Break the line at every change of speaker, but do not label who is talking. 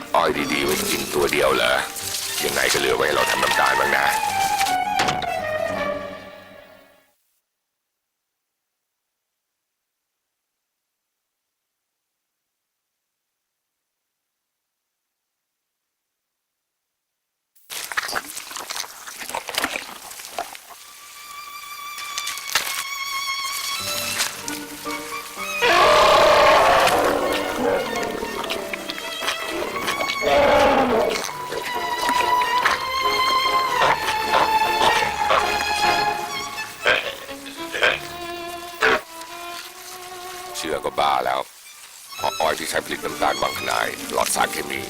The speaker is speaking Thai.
บอ้อยดีๆไว้กินตัวเดียวเหรอยังไงก็เหลือไว้ให้เราทำน้ำตาลบ้างนะเชื่อก็บ้าแล้วเพราะอ้อยที่ใช้ผลิตน้ำตาลวังขนายหลอดสารเคมี